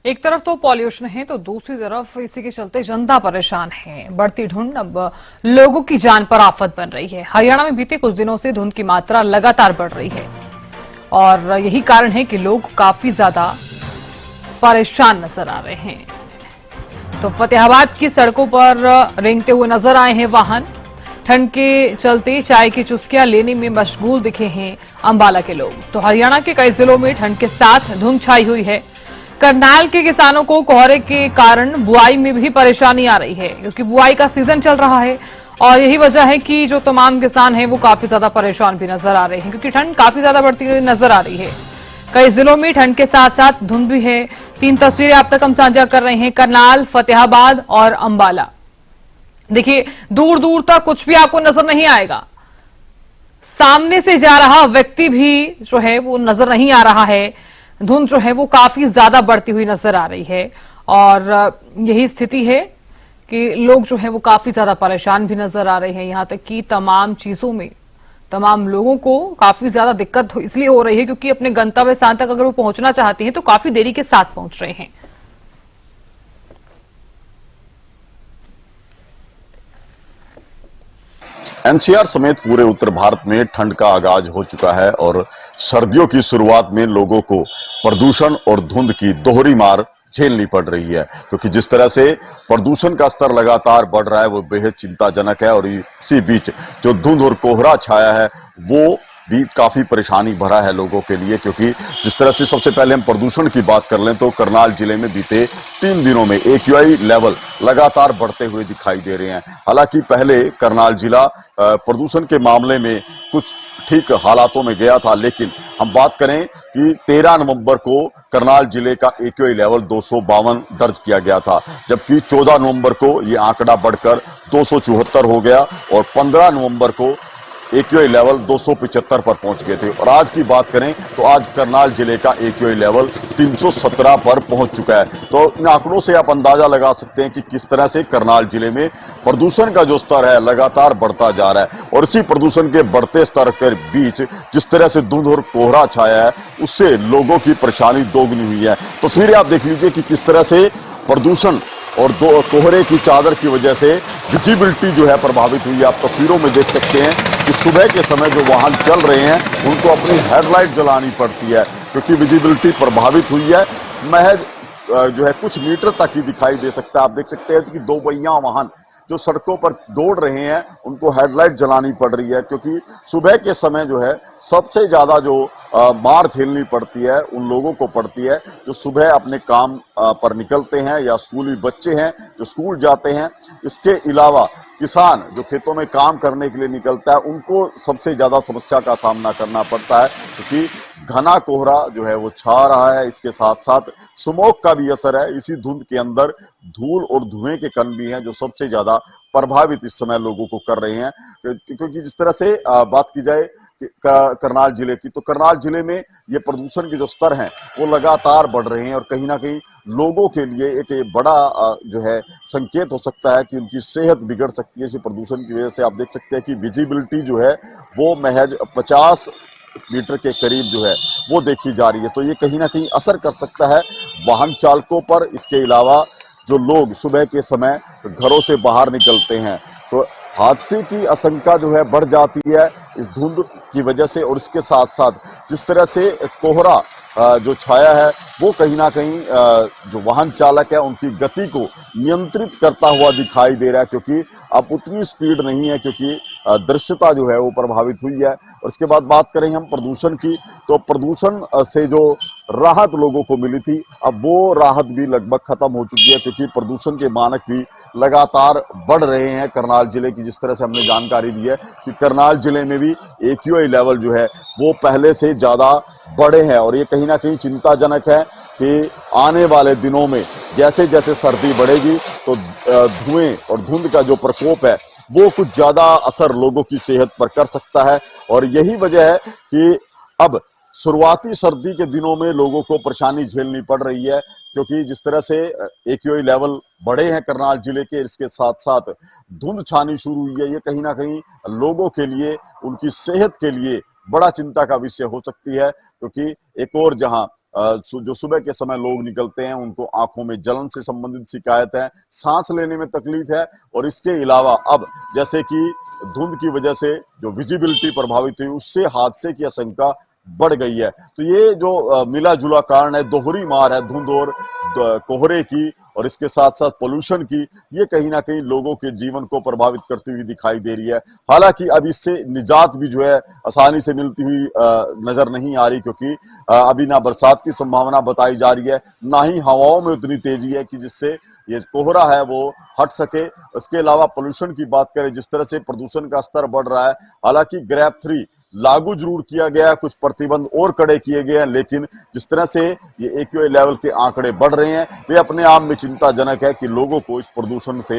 एक तरफ तो पॉल्यूशन है तो दूसरी तरफ इसी के चलते जनता परेशान है। बढ़ती धुंध अब लोगों की जान पर आफत बन रही है। हरियाणा में बीते कुछ दिनों से धुंध की मात्रा लगातार बढ़ रही है और यही कारण है कि लोग काफी ज्यादा परेशान नजर आ रहे हैं। तो फतेहाबाद की सड़कों पर रेंगते हुए नजर आए हैं वाहन। ठंड के चलते चाय की चुस्कियां लेने में मशगूल दिखे हैं अंबाला के लोग। तो हरियाणा के कई जिलों में ठंड के साथ धुंध छाई हुई है। करनाल के किसानों को कोहरे के कारण बुआई में भी परेशानी आ रही है, क्योंकि बुआई का सीजन चल रहा है और यही वजह है कि जो तमाम किसान हैं वो काफी ज्यादा परेशान भी नजर आ रहे हैं, क्योंकि ठंड काफी ज्यादा बढ़ती हुई नजर आ रही है। कई जिलों में ठंड के साथ साथ धुंध भी है। 3 तस्वीरें आप तक हम साझा कर रहे हैं, करनाल, फतेहाबाद और अंबाला। देखिए, दूर दूर तक कुछ भी आपको नजर नहीं आएगा। सामने से जा रहा व्यक्ति भी जो है वो नजर नहीं आ रहा है। धुंध जो है वो काफी ज्यादा बढ़ती हुई नजर आ रही है और यही स्थिति है कि लोग जो है वो काफी ज्यादा परेशान भी नजर आ रहे हैं। यहां तक कि तमाम चीजों में तमाम लोगों को काफी ज्यादा दिक्कत इसलिए हो रही है क्योंकि अपने गंतव्य स्थान तक अगर वो पहुंचना चाहते हैं तो काफी देरी के साथ पहुंच रहे हैं। एनसीआर समेत पूरे उत्तर भारत में ठंड का आगाज हो चुका है और सर्दियों की शुरुआत में लोगों को प्रदूषण और धुंध की दोहरी मार झेलनी पड़ रही है, क्योंकि जिस तरह से प्रदूषण का स्तर लगातार बढ़ रहा है वो बेहद चिंताजनक है। और इसी बीच जो धुंध और कोहरा छाया है वो भी काफी परेशानी भरा है लोगों के लिए, क्योंकि जिस तरह से सबसे पहले हम प्रदूषण की बात कर लें तो करनाल जिले में बीते 3 दिनों में एक्यूआई लेवल लगातार बढ़ते हुए दिखाई दे रहे हैं। हालांकि पहले करनाल जिला प्रदूषण के मामले में कुछ ठीक हालातों में गया था, लेकिन हम बात करें कि 13 नवंबर को करनाल जिले का एक्यूआई लेवल 252 दर्ज किया गया था, जबकि 14 नवंबर को ये आंकड़ा बढ़कर 274 हो गया और 15 नवंबर को एक्यूआई लेवल 275 पर पहुंच गए थे। और आज की बात करें तो आज करनाल जिले का एक्यूआई लेवल 317 पर पहुंच चुका है। तो इन आंकड़ों से आप अंदाजा लगा सकते हैं कि किस तरह से करनाल जिले में प्रदूषण का जो स्तर है लगातार बढ़ता जा रहा है। और इसी प्रदूषण के बढ़ते स्तर के बीच जिस तरह से धुंध और कोहरा छाया है उससे लोगों की परेशानी दोगुनी हुई है। तस्वीरें आप देख लीजिए कि किस तरह से प्रदूषण और कोहरे की चादर की वजह से विजिबिलिटी जो है प्रभावित हुई है। आप तस्वीरों में देख सकते हैं कि सुबह के समय जो वाहन चल रहे हैं उनको अपनी हेडलाइट जलानी पड़ती है, क्योंकि विजिबिलिटी प्रभावित हुई है। महज जो है कुछ मीटर तक ही दिखाई दे सकता है। आप देख सकते हैं कि 2 पहिया वाहन जो सड़कों पर दौड़ रहे हैं उनको हेडलाइट जलानी पड़ रही है, क्योंकि सुबह के समय जो है सबसे ज्यादा जो मार झेलनी पड़ती है उन लोगों को पड़ती है जो सुबह अपने काम पर निकलते हैं या स्कूली बच्चे हैं जो स्कूल जाते हैं। इसके अलावा किसान जो खेतों में काम करने के लिए निकलता है उनको सबसे ज्यादा समस्या का सामना करना पड़ता है, क्योंकि घना कोहरा जो है वो छा रहा है। इसके साथ साथ स्मोक का भी असर है। इसी धुंध के अंदर धूल और धुएं के कण भी हैं जो सबसे ज्यादा प्रभावित इस समय लोगों को कर रहे हैं। क्योंकि जिस तरह से बात की जाए कि करनाल जिले की, तो करनाल जिले में ये प्रदूषण के जो स्तर हैं वो लगातार बढ़ रहे हैं और कहीं ना कहीं लोगों के लिए एक बड़ा जो है संकेत हो सकता है कि उनकी सेहत बिगड़ सकती है इसी प्रदूषण की वजह से। आप देख सकते हैं कि विजिबिलिटी जो है वो महज 50 मीटर के करीब जो है वो देखी जा रही है। तो ये कहीं ना कहीं असर कर सकता है वाहन चालकों पर। इसके अलावा जो लोग सुबह के समय घरों से बाहर निकलते हैं तो हादसे की आशंका जो है बढ़ जाती है इस धुंध की वजह से। और इसके साथ साथ जिस तरह से कोहरा जो छाया है वो कहीं ना कहीं जो वाहन चालक है उनकी गति को नियंत्रित करता हुआ दिखाई दे रहा है, क्योंकि अब उतनी स्पीड नहीं है, क्योंकि दृश्यता जो है वो प्रभावित हुई है। और इसके बाद बात करें हम प्रदूषण की, तो प्रदूषण से जो राहत लोगों को मिली थी अब वो राहत भी लगभग खत्म हो चुकी है, क्योंकि प्रदूषण के मानक भी लगातार बढ़ रहे हैं। करनाल जिले की जिस तरह से हमने जानकारी दी है कि करनाल जिले में भी एक्यूआई लेवल जो है वो पहले से ज्यादा बढ़े हैं और ये कहीं ना कहीं चिंताजनक है कि आने वाले दिनों में जैसे जैसे सर्दी बढ़ेगी तो धुएं और धुंध का जो प्रकोप है वो कुछ ज्यादा असर लोगों की सेहत पर कर सकता है। और यही वजह है कि अब शुरुआती सर्दी के दिनों में लोगों को परेशानी झेलनी पड़ रही है, क्योंकि जिस तरह से एक्यूआई लेवल बढ़े हैं करनाल जिले के, इसके साथ साथ धुंध छानी शुरू हुई है। ये कहीं ना कहीं लोगों के लिए, उनकी सेहत के लिए बड़ा चिंता का विषय हो सकती है, क्योंकि एक और जहां जो सुबह के समय लोग निकलते हैं उनको आंखों में जलन से संबंधित शिकायत है, सांस लेने में तकलीफ है और इसके अलावा अब जैसे कि धुंध की वजह से जो विजिबिलिटी प्रभावित हुई उससे हादसे की आशंका बढ़ गई है। तो ये जो मिला जुला कारण है, दोहरी मार है धुंध और कोहरे की और इसके साथ साथ पोल्यूशन की, ये कहीं ना कहीं लोगों के जीवन को प्रभावित करती हुई दिखाई दे रही है। हालांकि अब इससे निजात भी जो है आसानी से मिलती हुई नजर नहीं आ रही, क्योंकि अभी ना बरसात की संभावना बताई जा रही है, ना ही हवाओं में उतनी तेजी है कि जिससे ये कोहरा है वो हट सके। इसके अलावा पोल्यूशन की बात करें, जिस तरह से प्रदूषण का स्तर बढ़ रहा है, हालांकि ग्रैप 3 लागू जरूर किया गया है, कुछ प्रतिबंध और कड़े किए गए हैं, लेकिन जिस तरह से ये AQI लेवल के आंकड़े बढ़ रहे हैं वे अपने आप में चिंताजनक है कि लोगों को इस प्रदूषण से